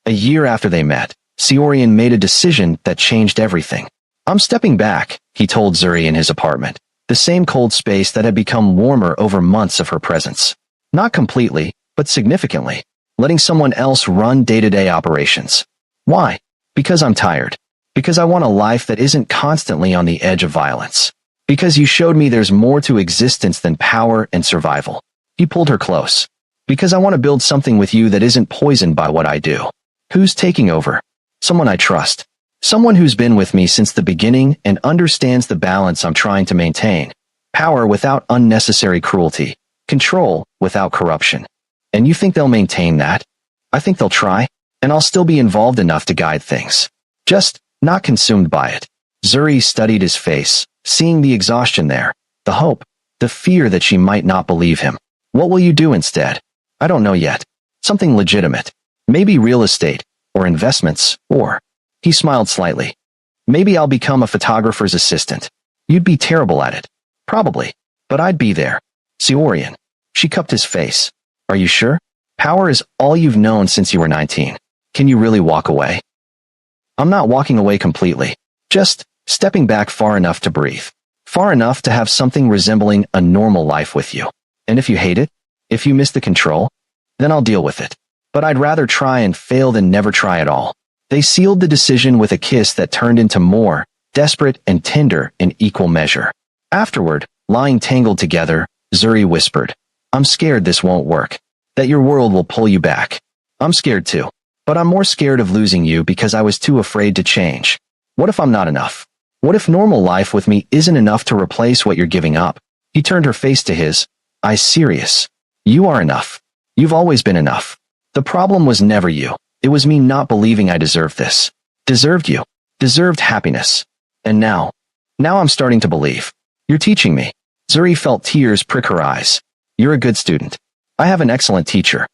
Speaker 1: A year after they met, Seorian made a decision that changed everything. "I'm stepping back," he told Zuri in his apartment, the same cold space that had become warmer over months of her presence. Not completely, but significantly, letting someone else run day-to-day operations. "Why? Because I'm tired. Because I want a life that isn't constantly on the edge of violence. Because you showed me there's more to existence than power and survival." He pulled her close. "Because I want to build something with you that isn't poisoned by what I do." Who's taking over? Someone I trust. Someone who's been with me since the beginning and understands the balance I'm trying to maintain. Power without unnecessary cruelty. Control without corruption. And you think they'll maintain that? I think they'll try, and I'll still be involved enough to guide things. Just not consumed by it. Zuri studied his face, seeing the exhaustion there, the hope, the fear that she might not believe him. "What will you do instead?" "I don't know yet. Something legitimate. Maybe real estate, or investments, or..." He smiled slightly. "Maybe I'll become a photographer's assistant. You'd be terrible at it. Probably. But I'd be there." "Seorian." She cupped his face. "Are you sure? Power is all you've known since you were 19. Can you really walk away?" "I'm not walking away completely. Just stepping back far enough to breathe. Far enough to have something resembling a normal life with you. And if you hate it, if you miss the control, then I'll deal with it. But I'd rather try and fail than never try at all." They sealed the decision with a kiss that turned into more, desperate and tender in equal measure. Afterward, lying tangled together, Zuri whispered, "I'm scared this won't work. That your world will pull you back. I'm scared too. But I'm more scared of losing you because I was too afraid to change. What if I'm not enough? What if normal life with me isn't enough to replace what you're giving up?" He turned her face to his. "I'm serious. You are enough. You've always been enough. The problem was never you. It was me not believing I deserved this. Deserved you. Deserved happiness. And now I'm starting to believe. You're teaching me." Zuri felt tears prick her eyes. "You're a good student. I have an excellent teacher."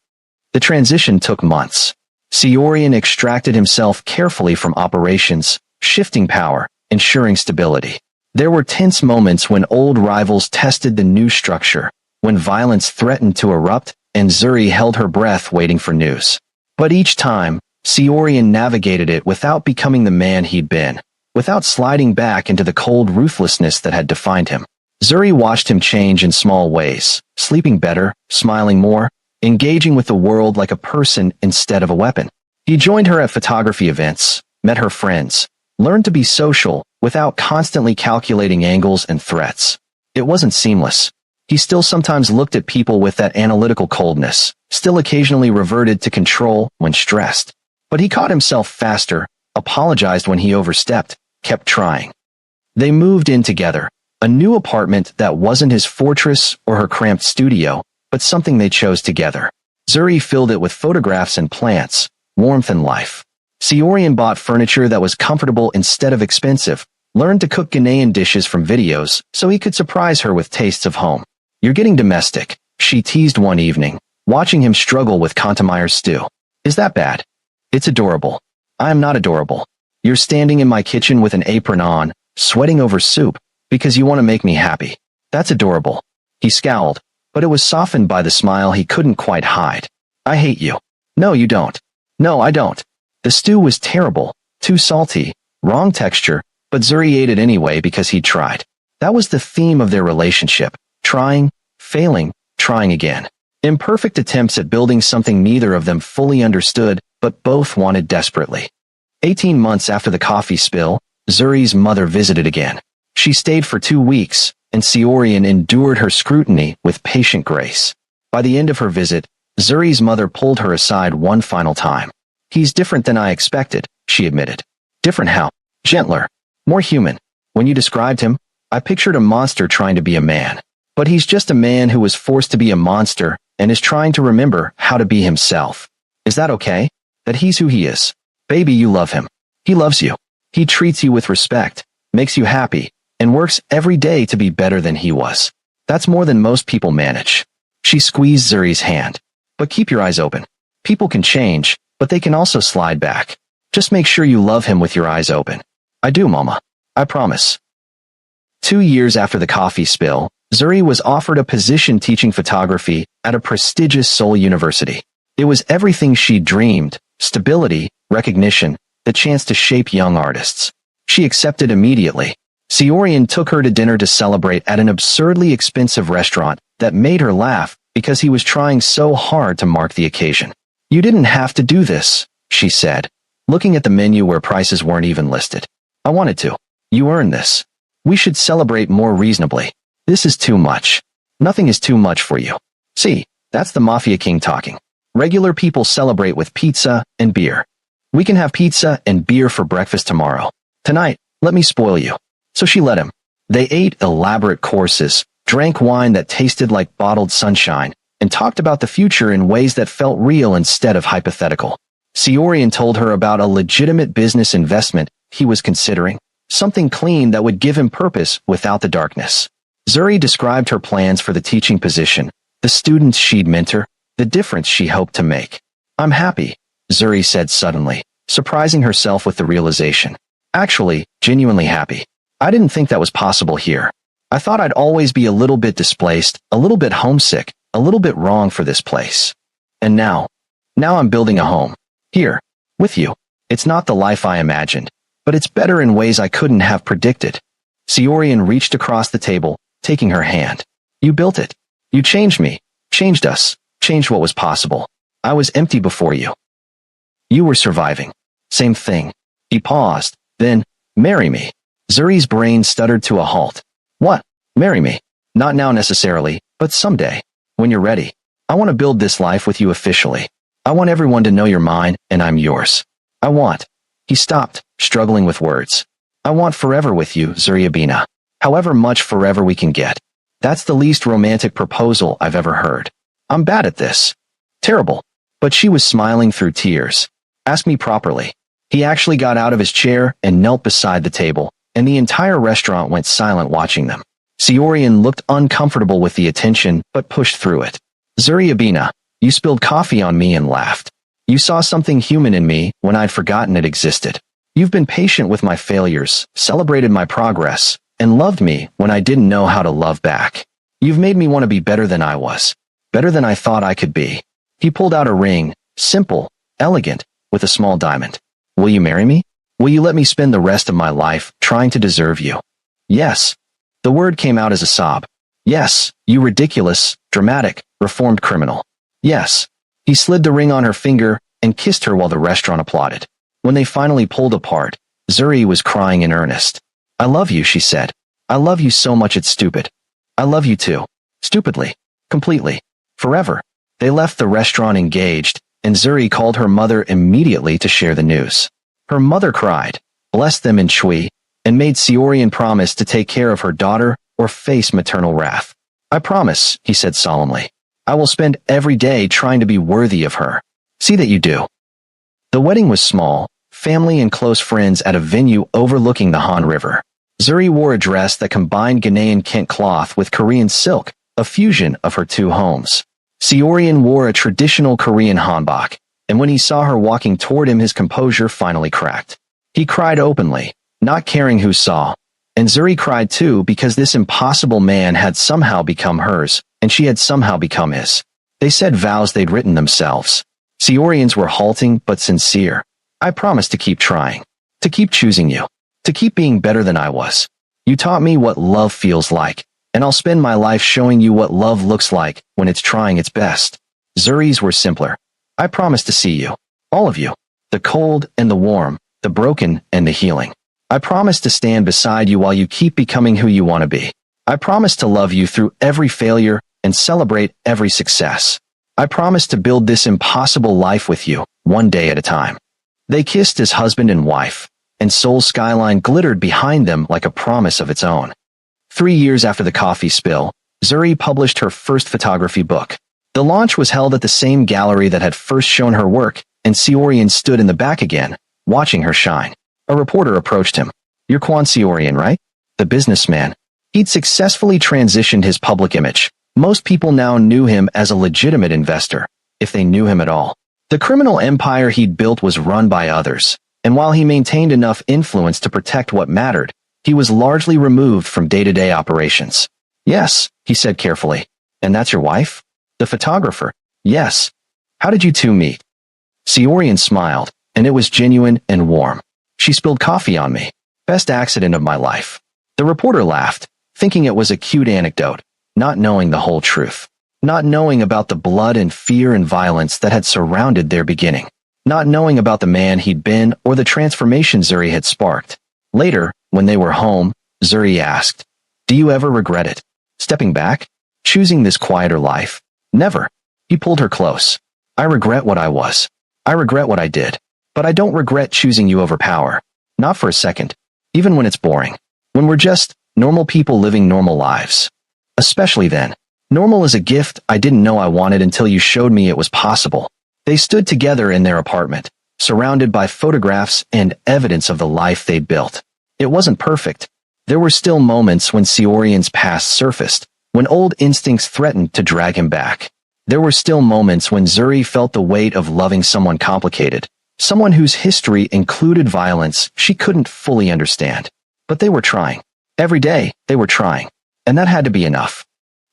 Speaker 1: The transition took months. Seorian extracted himself carefully from operations, shifting power, ensuring stability. There were tense moments when old rivals tested the new structure, when violence threatened to erupt, and Zuri held her breath waiting for news. But each time, Seorian navigated it without becoming the man he'd been, without sliding back into the cold ruthlessness that had defined him. Zuri watched him change in small ways, sleeping better, smiling more, engaging with the world like a person instead of a weapon. He joined her at photography events, met her friends, learned to be social without constantly calculating angles and threats. It wasn't seamless. He still sometimes looked at people with that analytical coldness, still occasionally reverted to control when stressed. But he caught himself faster, apologized when he overstepped, kept trying. They moved in together, a new apartment that wasn't his fortress or her cramped studio, but something they chose together. Zuri filled it with photographs and plants, warmth and life. Seorian bought furniture that was comfortable instead of expensive, learned to cook Ghanaian dishes from videos so he could surprise her with tastes of home. "You're getting domestic," she teased one evening, watching him struggle with Kantameyer stew. "Is that bad?" "It's adorable." "I am not adorable. You're standing in my kitchen with an apron on, sweating over soup, because you want to make me happy. That's adorable." He scowled, but it was softened by the smile he couldn't quite hide. "I hate you." "No, you don't." "No, I don't." The stew was terrible, too salty, wrong texture, but Zuri ate it anyway because he'd tried. That was the theme of their relationship. Trying, failing, trying again. Imperfect attempts at building something neither of them fully understood, but both wanted desperately. 18 months after the coffee spill, Zuri's mother visited again. She stayed for 2 weeks, and Seorian endured her scrutiny with patient grace. By the end of her visit, Zuri's mother pulled her aside one final time. "He's different than I expected," she admitted. "Different how?" "Gentler. More human. When you described him, I pictured a monster trying to be a man. But he's just a man who was forced to be a monster and is trying to remember how to be himself. Is that okay? That he's who he is. Baby, you love him. He loves you. He treats you with respect, makes you happy, and works every day to be better than he was. That's more than most people manage. She squeezed Zuri's hand. But keep your eyes open. People can change, but they can also slide back. Just make sure you love him with your eyes open. I do, Mama. I promise. 2 years after the coffee spill, Zuri was offered a position teaching photography at a prestigious Seoul university. It was everything she dreamed: stability, recognition, the chance to shape young artists. She accepted immediately. Seorian took her to dinner to celebrate at an absurdly expensive restaurant that made her laugh because he was trying so hard to mark the occasion. You didn't have to do this, she said, looking at the menu where prices weren't even listed. I wanted to. You earned this. We should celebrate more reasonably. This is too much. Nothing is too much for you. See, that's the Mafia King talking. Regular people celebrate with pizza and beer. We can have pizza and beer for breakfast tomorrow. Tonight, let me spoil you. So she let him. They ate elaborate courses, drank wine that tasted like bottled sunshine, and talked about the future in ways that felt real instead of hypothetical. Seorian told her about a legitimate business investment he was considering, something clean that would give him purpose without the darkness. Zuri described her plans for the teaching position, the students she'd mentor, the difference she hoped to make. I'm happy, Zuri said suddenly, surprising herself with the realization. Actually, genuinely happy. I didn't think that was possible here. I thought I'd always be a little bit displaced, a little bit homesick, a little bit wrong for this place. And now I'm building a home. Here. With you. It's not the life I imagined, but it's better in ways I couldn't have predicted. Seorian reached across the table, taking her hand. You built it. You changed me, changed us, changed what was possible. I was empty before you. You were surviving. Same thing. He paused, then, marry me. Zuri's brain stuttered to a halt. What? Marry me? Not now necessarily, but someday. When you're ready. I want to build this life with you officially. I want everyone to know you're mine, and I'm yours. I want. He stopped, struggling with words. I want forever with you, Zuriabina. However much forever we can get. That's the least romantic proposal I've ever heard. I'm bad at this. Terrible. But she was smiling through tears. Ask me properly. He actually got out of his chair and knelt beside the table, and the entire restaurant went silent watching them. Seorian looked uncomfortable with the attention, but pushed through it. Zuriabina, you spilled coffee on me and laughed. You saw something human in me when I'd forgotten it existed. You've been patient with my failures, celebrated my progress, and loved me when I didn't know how to love back. You've made me want to be better than I was, better than I thought I could be. He pulled out a ring, simple, elegant, with a small diamond. Will you marry me? Will you let me spend the rest of my life trying to deserve you? Yes. The word came out as a sob. Yes, you ridiculous, dramatic, reformed criminal. Yes. He slid the ring on her finger and kissed her while the restaurant applauded. When they finally pulled apart, Zuri was crying in earnest. I love you, she said. I love you so much it's stupid. I love you too. Stupidly. Completely. Forever. They left the restaurant engaged, and Zuri called her mother immediately to share the news. Her mother cried, blessed them in Shui, and made Seorian promise to take care of her daughter or face maternal wrath. I promise, he said solemnly. I will spend every day trying to be worthy of her. See that you do. The wedding was small, family and close friends at a venue overlooking the Han River. Zuri wore a dress that combined Ghanaian Kent cloth with Korean silk, a fusion of her two homes. Seorian wore a traditional Korean hanbok, and when he saw her walking toward him his composure finally cracked. He cried openly, not caring who saw. And Zuri cried too because this impossible man had somehow become hers, and she had somehow become his. They said vows they'd written themselves. Seorians were halting but sincere. I promise to keep trying. To keep choosing you. To keep being better than I was. You taught me what love feels like, and I'll spend my life showing you what love looks like when it's trying its best. Zuri's were simpler. I promise to see you. All of you. The cold and the warm, the broken and the healing. I promise to stand beside you while you keep becoming who you want to be. I promise to love you through every failure and celebrate every success. I promise to build this impossible life with you, one day at a time. They kissed as husband and wife, and Seoul's skyline glittered behind them like a promise of its own. 3 years after the coffee spill, Zuri published her first photography book. The launch was held at the same gallery that had first shown her work, and Seorian stood in the back again, watching her shine. A reporter approached him. "You're Quan Seorian, right? The businessman." He'd successfully transitioned his public image. Most people now knew him as a legitimate investor, if they knew him at all. The criminal empire he'd built was run by others, and while he maintained enough influence to protect what mattered, he was largely removed from day-to-day operations. "Yes," he said carefully. "And that's your wife?" "The photographer." "Yes." "How did you two meet?" Seorian smiled, and it was genuine and warm. "She spilled coffee on me. Best accident of my life." The reporter laughed, thinking it was a cute anecdote, not knowing the whole truth. Not knowing about the blood and fear and violence that had surrounded their beginning. Not knowing about the man he'd been or the transformation Zuri had sparked. Later, when they were home, Zuri asked, "Do you ever regret it? Stepping back? Choosing this quieter life?" "Never." He pulled her close. "I regret what I was. I regret what I did. But I don't regret choosing you over power. Not for a second. Even when it's boring. When we're just normal people living normal lives. Especially then. Normal is a gift I didn't know I wanted until you showed me it was possible." They stood together in their apartment, surrounded by photographs and evidence of the life they'd built. It wasn't perfect. There were still moments when Seorian's past surfaced, when old instincts threatened to drag him back. There were still moments when Zuri felt the weight of loving someone complicated, someone whose history included violence she couldn't fully understand. But they were trying. Every day, they were trying. And that had to be enough.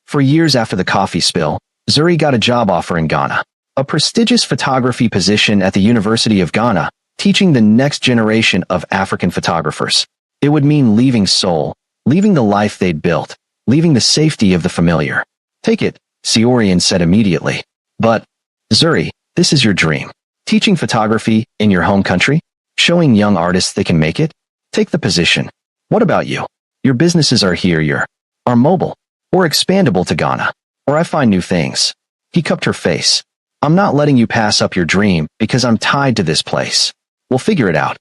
Speaker 1: For years after the coffee spill, Zuri got a job offer in Ghana, a prestigious photography position at the University of Ghana, teaching the next generation of African photographers. It would mean leaving Seoul, leaving the life they'd built, leaving the safety of the familiar. "Take it," Seorian said immediately. "But, Zuri, this is your dream. Teaching photography in your home country? Showing young artists they can make it? Take the position. What about you? Your businesses are here, are mobile, or expandable to Ghana, or I find new things." He cupped her face. "I'm not letting you pass up your dream because I'm tied to this place. We'll figure it out."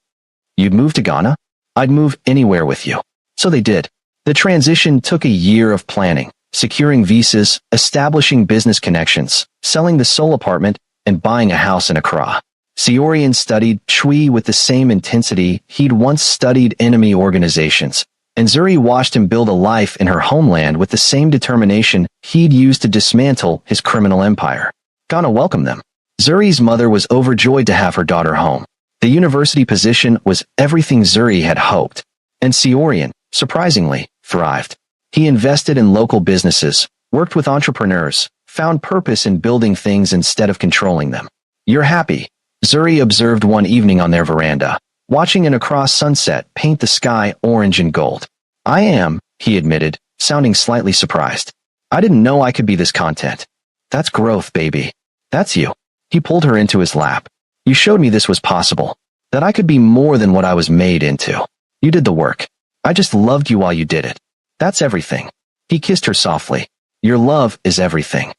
Speaker 1: "You'd move to Ghana?" "I'd move anywhere with you." So they did. The transition took a year of planning, securing visas, establishing business connections, selling the Seoul apartment, and buying a house in Accra. Seorian studied Chui with the same intensity he'd once studied enemy organizations, and Zuri watched him build a life in her homeland with the same determination he'd used to dismantle his criminal empire. Ghana welcomed them. Zuri's mother was overjoyed to have her daughter home. The university position was everything Zuri had hoped, and Seorian, surprisingly, thrived. He invested in local businesses, worked with entrepreneurs, found purpose in building things instead of controlling them. "You're happy," Zuri observed one evening on their veranda, watching an Accra sunset paint the sky orange and gold. "I am," he admitted, sounding slightly surprised. "I didn't know I could be this content." "That's growth, baby. That's you." He pulled her into his lap. "You showed me this was possible, that I could be more than what I was made into. You did the work. I just loved you while you did it. That's everything." He kissed her softly. "Your love is everything."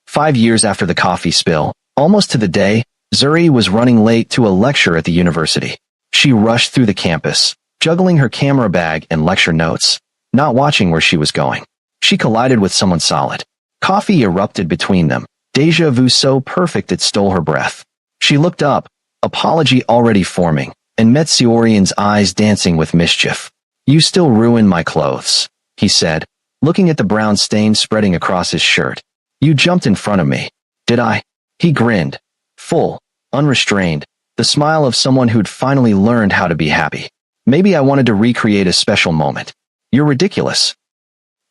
Speaker 1: 5 years after the coffee spill, almost to the day, Zuri was running late to a lecture at the university. She rushed through the campus, juggling her camera bag and lecture notes, not watching where she was going. She collided with someone solid. Coffee erupted between them, déjà vu so perfect it stole her breath. She looked up, apology already forming, and met Seorian's eyes dancing with mischief. "You still ruin my clothes," he said, looking at the brown stain spreading across his shirt. "You jumped in front of me." "Did I?" He grinned, full, unrestrained, the smile of someone who'd finally learned how to be happy. "Maybe I wanted to recreate a special moment." "You're ridiculous."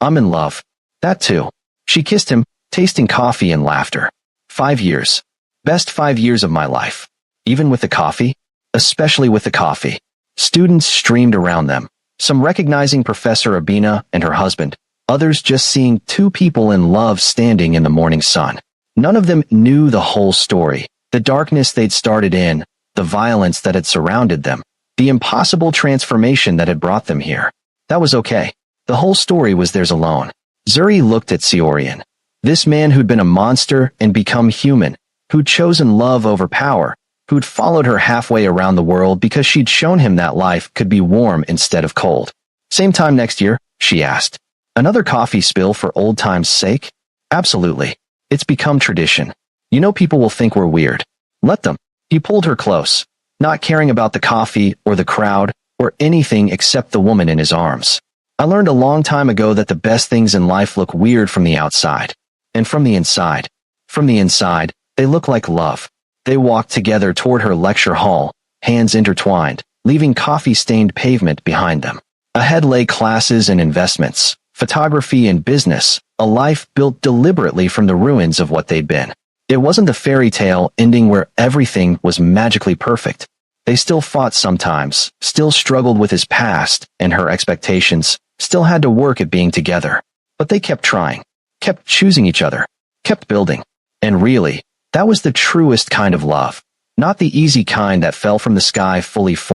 Speaker 1: "I'm in love." "That too." She kissed him, tasting coffee and laughter. 5 years. Best 5 years of my life. Even with the coffee? Especially with the coffee. Students streamed around them, some recognizing Professor Abina and her husband, others just seeing two people in love standing in the morning sun. None of them knew the whole story, the darkness they'd started in, the violence that had surrounded them, the impossible transformation that had brought them here. That was okay. The whole story was theirs alone. Zuri looked at Seorian. This man who'd been a monster and become human, who'd chosen love over power, who'd followed her halfway around the world because she'd shown him that life could be warm instead of cold. "Same time next year?" she asked. Another coffee spill for old time's sake? Absolutely. It's become tradition. You know people will think we're weird. Let them. He pulled her close, not caring about the coffee or the crowd or anything except the woman in his arms. I learned a long time ago that the best things in life look weird from the outside. And from the inside. From the inside, they look like love. They walked together toward her lecture hall, hands intertwined, leaving coffee-stained pavement behind them. Ahead lay classes and investments, photography and business, a life built deliberately from the ruins of what they'd been. It wasn't the fairy tale ending where everything was magically perfect. They still fought sometimes, still struggled with his past and her expectations, still had to work at being together. But they kept trying, kept choosing each other, kept building. And really, that was the truest kind of love. Not the easy kind that fell from the sky fully formed.